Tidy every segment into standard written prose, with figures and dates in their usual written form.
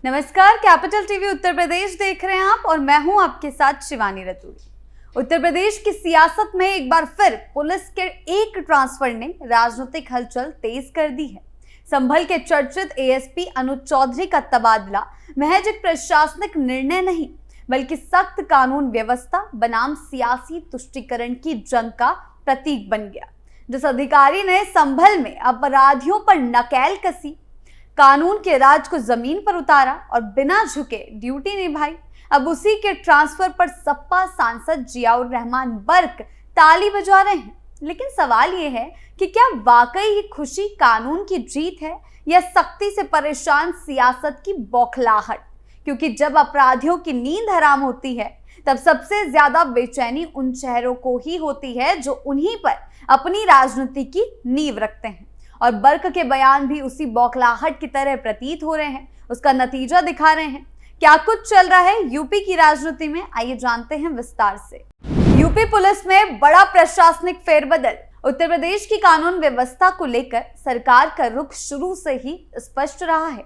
नमस्कार, capital TV Uttar Pradesh देख रहे हैं आप और मैं हूं आपके साथ शिवानी रतूड़ी। उत्तर प्रदेश की सियासत में एक बार फिर पुलिस के एक ट्रांसफर ने राजनीतिक हलचल तेज कर दी है। संभल के चर्चित एएसपी अनुज चौधरी का तबादला महज एक प्रशासनिक निर्णय नहीं बल्कि सख्त कानून व्यवस्था बनाम सियासी तुष्टीकरण की जंग का प्रतीक बन गया। जिस अधिकारी ने संभल में अपराधियों पर नकेल कसी, कानून के राज को जमीन पर उतारा और बिना झुके ड्यूटी निभाई, अब उसी के ट्रांसफर पर सपा सांसद जियाउर रहमान बर्क ताली बजा रहे हैं। लेकिन सवाल यह है कि क्या वाकई ये खुशी कानून की जीत है या सख्ती से परेशान सियासत की बौखलाहट? क्योंकि जब अपराधियों की नींद हराम होती है तब सबसे ज्यादा बेचैनी उन चेहरों को ही होती है जो उन्हीं पर अपनी राजनीति की नींव रखते हैं। और बर्क के बयान भी उसी बौखलाहट की तरह प्रतीत हो रहे हैं, उसका नतीजा दिखा रहे हैं। क्या कुछ चल रहा है यूपी की राजनीति में, आइए जानते हैं विस्तार से। यूपी पुलिस में बड़ा प्रशासनिक फेरबदल। उत्तर प्रदेश की कानून व्यवस्था को लेकर सरकार का रुख शुरू से ही स्पष्ट रहा है।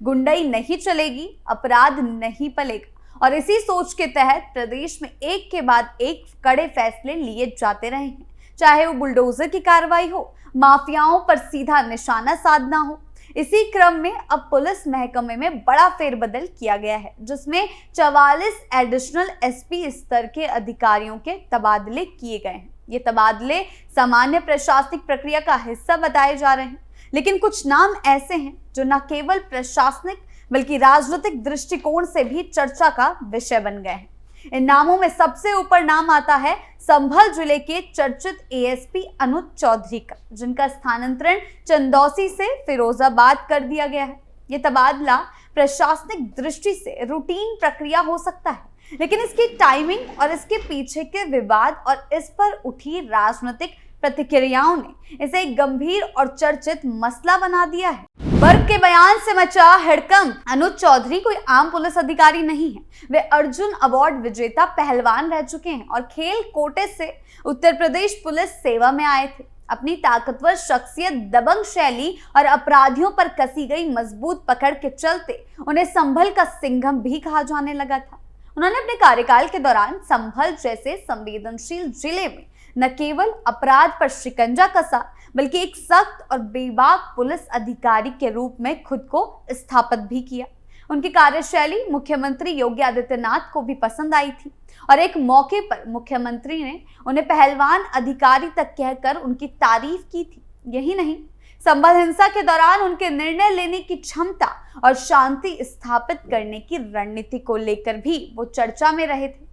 गुंडाई नहीं चलेगी, अपराध नहीं पलेगा और इसी सोच के तहत प्रदेश में एक के बाद एक कड़े फैसले लिए जाते रहे हैं। चाहे वो बुलडोजर की कार्रवाई हो, माफियाओं पर सीधा निशाना साधना हो। इसी क्रम में अब पुलिस महकमे में बड़ा फेरबदल किया गया है, जिसमें 44 एडिशनल एसपी स्तर के अधिकारियों के तबादले किए गए हैं। ये तबादले सामान्य प्रशासनिक प्रक्रिया का हिस्सा बताए जा रहे हैं, लेकिन कुछ नाम ऐसे हैं जो न केवल प्रशासनिक बल्कि राजनीतिक दृष्टिकोण से भी चर्चा का विषय बन गए हैं। इन नामों में सबसे ऊपर नाम आता है संभल जिले के चर्चित एएसपी अनुज चौधरी का, जिनका स्थानांतरण चंदौसी से फिरोजाबाद कर दिया गया है। ये तबादला प्रशासनिक दृष्टि से रूटीन प्रक्रिया हो सकता है, लेकिन इसकी टाइमिंग और इसके पीछे के विवाद और इस पर उठी राजनीतिक प्रतिक्रियाओं ने इसे एक गंभीर और चर्चित मसला बना दिया है। बर्क के बयान से मचा हड़कंप। अनुज चौधरी कोई आम पुलिस अधिकारी नहीं है, वे अर्जुन अवार्ड विजेता पहलवान रह चुके हैं और खेल कोटे से उत्तर प्रदेश पुलिस सेवा में आए थे। अपनी ताकतवर शख्सियत, दबंग शैली और अपराधियों पर कसी गई मजबूत पकड़ के चलते उन्हें संभल का सिंघम भी कहा जाने लगा था। उन्होंने अपने कार्यकाल के दौरान संभल जैसे संवेदनशील जिले में न केवल अपराध पर शिकंजा कसा बल्कि एक सख्त और बेबाक पुलिस अधिकारी के रूप में खुद को स्थापित भी किया। उनकी कार्यशैली मुख्यमंत्री योगी आदित्यनाथ को भी पसंद आई थी और एक मौके पर मुख्यमंत्री ने उन्हें पहलवान अधिकारी तक कहकर उनकी तारीफ की थी। यही नहीं, संभल हिंसा के दौरान उनके निर्णय लेने की क्षमता और शांति स्थापित करने की रणनीति को लेकर भी वो चर्चा में रहे थे।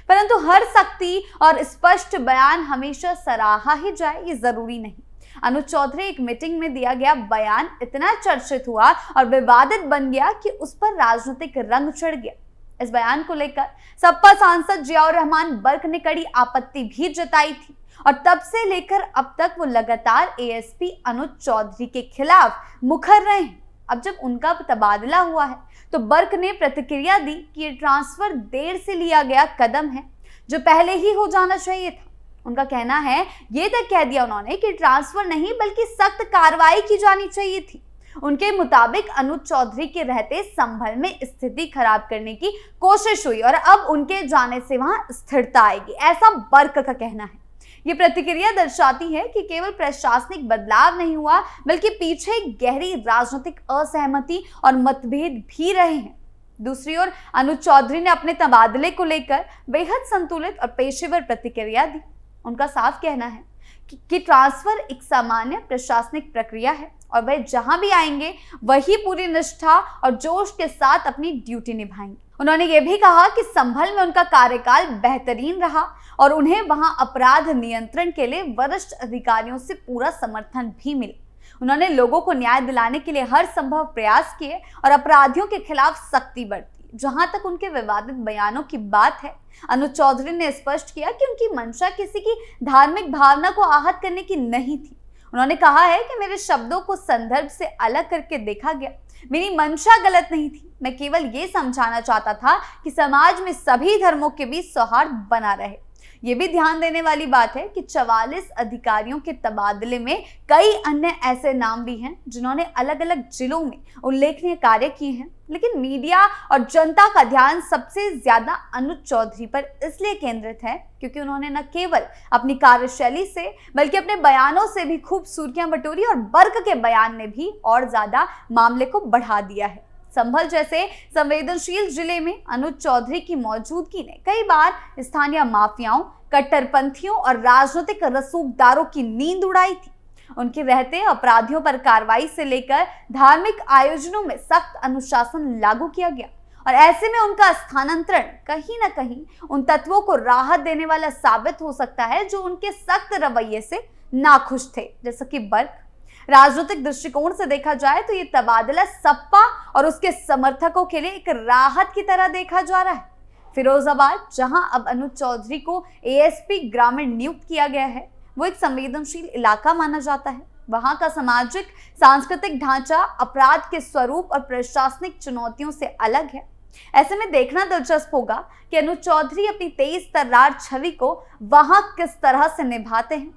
परंतु हर सख्ती और स्पष्ट बयान हमेशा सराहा ही जाए ये जरूरी नहीं। अनुज चौधरी एक मीटिंग में दिया गया बयान इतना चर्चित हुआ और विवादित बन गया कि उस पर राजनीतिक रंग चढ़ गया। इस बयान को लेकर सपा सांसद जियाउर रहमान बर्क ने कड़ी आपत्ति भी जताई थी और तब से लेकर अब तक वो लगातार एएसपी अनुज चौधरी के खिलाफ मुखर रहे हैं। अब जब उनका तबादला हुआ है तो बर्क ने प्रतिक्रिया दी कि ये ट्रांसफर देर से लिया गया कदम है जो पहले ही हो जाना चाहिए था। उनका कहना है, ये तक कह दिया उन्होंने कि ट्रांसफर नहीं बल्कि सख्त कार्रवाई की जानी चाहिए थी। उनके मुताबिक अनुज चौधरी के रहते संभल में स्थिति खराब करने की कोशिश हुई और अब उनके जाने से वहां स्थिरता आएगी, ऐसा बर्क का कहना है। ये प्रतिक्रिया दर्शाती है कि केवल प्रशासनिक बदलाव नहीं हुआ बल्कि पीछे गहरी राजनीतिक असहमति और मतभेद भी रहे हैं। दूसरी ओर अनुज चौधरी ने अपने तबादले को लेकर बेहद संतुलित और पेशेवर प्रतिक्रिया दी। उनका साफ कहना है कि ट्रांसफर एक सामान्य प्रशासनिक प्रक्रिया है और वे जहां भी आएंगे वही पूरी निष्ठा और जोश के साथ अपनी ड्यूटी निभाएंगे। उन्होंने ये भी कहा कि संभल में उनका कार्यकाल बेहतरीन रहा और उन्हें वहां अपराध नियंत्रण के लिए वरिष्ठ अधिकारियों से पूरा समर्थन भी मिला। उन्होंने लोगों को न्याय दिलाने के लिए हर संभव प्रयास किए और अपराधियों के खिलाफ सख्ती बरती। जहां तक उनके विवादित बयानों की बात है, अनुज चौधरी ने स्पष्ट किया कि उनकी मंशा किसी की धार्मिक भावना को आहत करने की नहीं थी। उन्होंने कहा है कि मेरे शब्दों को संदर्भ से अलग करके देखा गया, मेरी मंशा गलत नहीं थी, मैं केवल ये समझाना चाहता था कि समाज में सभी धर्मों के बीच सौहार्द बना रहे। ये भी ध्यान देने वाली बात है कि 44 अधिकारियों के तबादले में कई अन्य ऐसे नाम भी हैं जिन्होंने अलग अलग जिलों में उल्लेखनीय कार्य किए हैं। लेकिन मीडिया और जनता का ध्यान सबसे ज्यादा अनुज चौधरी पर इसलिए केंद्रित है क्योंकि उन्होंने न केवल अपनी कार्यशैली से बल्कि अपने बयानों से भी खूब सुर्खियां बटोरी और बर्क के बयान ने भी और ज्यादा मामले को बढ़ा दिया है। संभल जैसे संवेदनशील जिले में अनुज चौधरी की मौजूदगी ने कई बार स्थानीय माफियाओं, कट्टरपंथियों और राजनीतिक रसूखदारों की नींद उड़ाई थी। उनके रहते अपराधियों पर कार्रवाई से लेकर धार्मिक आयोजनों में सख्त अनुशासन लागू किया गया और ऐसे में उनका स्थानांतरण कहीं ना कहीं उन तत्वों को राहत देने वाला साबित हो सकता है जो उनके सख्त रवैये से नाखुश थे, जैसा कि बर्क। राजनीतिक दृष्टिकोण से देखा जाए तो ये तबादला सपा और उसके समर्थकों के लिए एक राहत की तरह देखा जा रहा है। फिरोजाबाद, जहां अब अनुज चौधरी को एएसपी ग्रामीण नियुक्त किया गया है, वो एक संवेदनशील इलाका माना जाता है। वहां का सामाजिक सांस्कृतिक ढांचा अपराध के स्वरूप और प्रशासनिक चुनौतियों से अलग है। ऐसे में देखना दिलचस्प होगा कि अनुज चौधरी अपनी तेज तर्रार छवि को वहां किस तरह से निभाते हैं।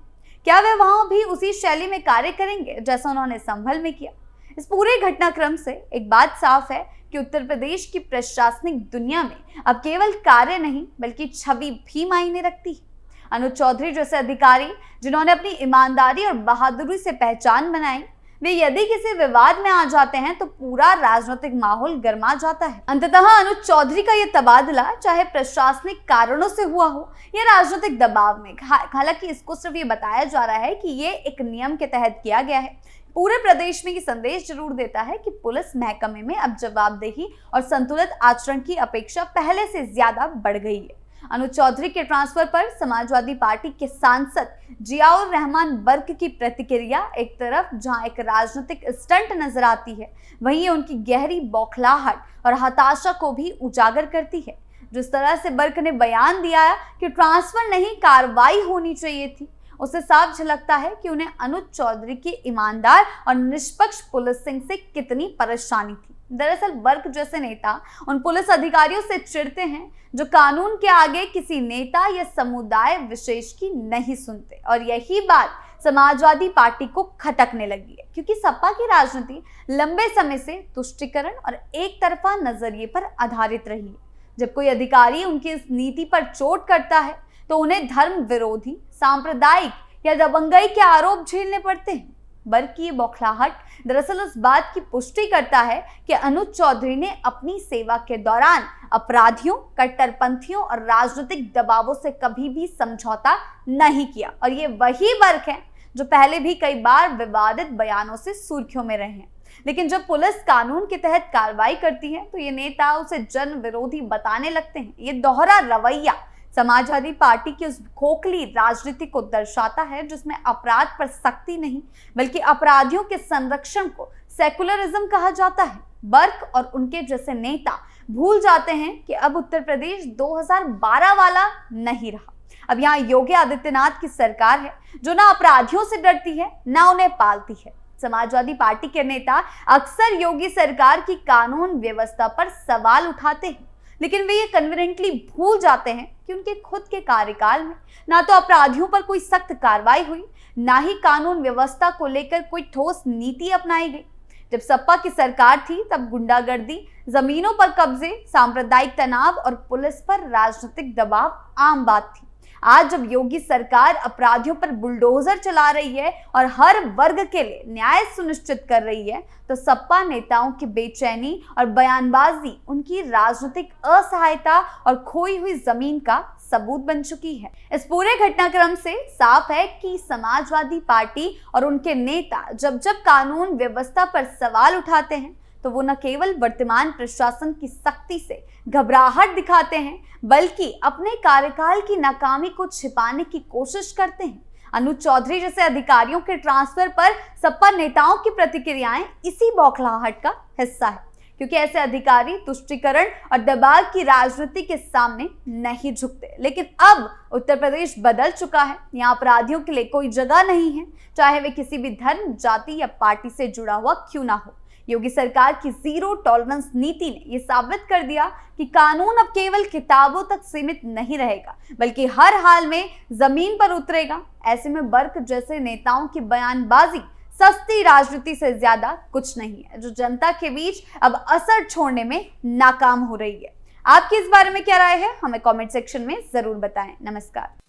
क्या वे वहां भी उसी शैली में कार्य करेंगे जैसा उन्होंने संभल में किया? इस पूरे घटनाक्रम से एक बात साफ है कि उत्तर प्रदेश की प्रशासनिक दुनिया में अब केवल कार्य नहीं बल्कि छवि भी मायने रखती है। अनुज चौधरी जैसे अधिकारी जिन्होंने अपनी ईमानदारी और बहादुरी से पहचान बनाई, वे यदि किसी विवाद में आ जाते हैं तो पूरा राजनीतिक माहौल गर्मा जाता है। अंततः अनुज चौधरी का यह तबादला चाहे प्रशासनिक कारणों से हुआ हो या राजनीतिक दबाव में, हालांकि इसको सिर्फ ये बताया जा रहा है कि ये एक नियम के तहत किया गया है, पूरे प्रदेश में ये संदेश जरूर देता है कि पुलिस महकमे में अब जवाबदेही और संतुलित आचरण की अपेक्षा पहले से ज्यादा बढ़ गई है। अनुज चौधरी के ट्रांसफर पर समाजवादी पार्टी के सांसद जियाउर रहमान बर्क की प्रतिक्रिया एक तरफ जहां एक राजनीतिक स्टंट नजर आती है, वहीं उनकी गहरी बौखलाहट और हताशा को भी उजागर करती है। जिस तरह से बर्क ने बयान दिया कि ट्रांसफर नहीं कार्रवाई होनी चाहिए थी, उससे साफ झलकता है कि उन्हें अनुज चौधरी की ईमानदार और निष्पक्ष पुलिसिंग से कितनी परेशानी थी। दरअसल बर्क जैसे नेता उन पुलिस अधिकारियों से चिढ़ते हैं जो कानून के आगे किसी नेता या समुदाय विशेष की नहीं सुनते, और यही बात समाजवादी पार्टी को खटकने लगी है क्योंकि सपा की राजनीति लंबे समय से तुष्टीकरण और एक तरफा नजरिए पर आधारित रही है। जब कोई अधिकारी उनकी इस नीति पर चोट करता है तो उन्हें धर्म विरोधी, सांप्रदायिक या दबंगई के आरोप झेलने पड़ते हैं। बर्क की बौखलाहट दरअसल उस बात की पुष्टि करता है कि अनुज चौधरी ने अपनी सेवा के दौरान अपराधियों, कट्टरपंथियों और राजनीतिक दबावों से कभी भी समझौता नहीं किया, और ये वही बर्क है जो पहले भी कई बार विवादित बयानों से सुर्खियों में रहे हैं। लेकिन जब पुलिस कानून के तहत कार्रवाई करती है तो ये नेता उसे जन विरोधी बताने लगते हैं। ये दोहरा रवैया समाजवादी पार्टी की उस खोखली राजनीति को दर्शाता है जिसमें अपराध पर सख्ती नहीं बल्कि अपराधियों के संरक्षण को सेकुलरिज्म कहा जाता है। बर्क और उनके जैसे नेता भूल जाते हैं कि अब उत्तर प्रदेश 2012 वाला नहीं रहा। अब यहाँ योगी आदित्यनाथ की सरकार है जो ना अपराधियों से डरती है ना उन्हें पालती है। समाजवादी पार्टी के नेता अक्सर योगी सरकार की कानून व्यवस्था पर सवाल उठाते हैं, लेकिन वे ये कन्वीनियंटली भूल जाते हैं कि उनके खुद के कार्यकाल में ना तो अपराधियों पर कोई सख्त कार्रवाई हुई, ना ही कानून व्यवस्था को लेकर कोई ठोस नीति अपनाई गई। जब सपा की सरकार थी तब गुंडागर्दी, जमीनों पर कब्जे, सांप्रदायिक तनाव और पुलिस पर राजनीतिक दबाव आम बात थी। आज जब योगी सरकार अपराधियों पर बुलडोजर चला रही है और हर वर्ग के लिए न्याय सुनिश्चित कर रही है, तो सपा नेताओं की बेचैनी और बयानबाजी उनकी राजनीतिक असहायता और खोई हुई जमीन का सबूत बन चुकी है। इस पूरे घटनाक्रम से साफ है कि समाजवादी पार्टी और उनके नेता जब जब कानून व्यवस्था पर सवाल उठाते हैं तो वो न केवल वर्तमान प्रशासन की सख्ती से घबराहट दिखाते हैं बल्कि अपने कार्यकाल की नाकामी को छिपाने की कोशिश करते हैं। अनुज चौधरी जैसे अधिकारियों के ट्रांसफर पर सपा नेताओं की प्रतिक्रियाएं इसी बौखलाहट का हिस्सा है, क्योंकि ऐसे अधिकारी तुष्टीकरण और दबाव की राजनीति के सामने नहीं झुकते। लेकिन अब उत्तर प्रदेश बदल चुका है। यहाँ अपराधियों के लिए कोई जगह नहीं है, चाहे वे किसी भी धर्म, जाति या पार्टी से जुड़ा हुआ क्यों ना हो। योगी सरकार की जीरो टॉलरेंस नीति ने यह साबित कर दिया कि कानून अब केवल किताबों तक सीमित नहीं रहेगा, बल्कि हर हाल में जमीन पर उतरेगा। ऐसे में बर्क जैसे नेताओं की बयानबाजी सस्ती राजनीति से ज्यादा कुछ नहीं है, जो जनता के बीच अब असर छोड़ने में नाकाम हो रही है। आपकी इस बारे में क्या राय है, हमें कमेंट सेक्शन में जरूर बताएं। नमस्कार।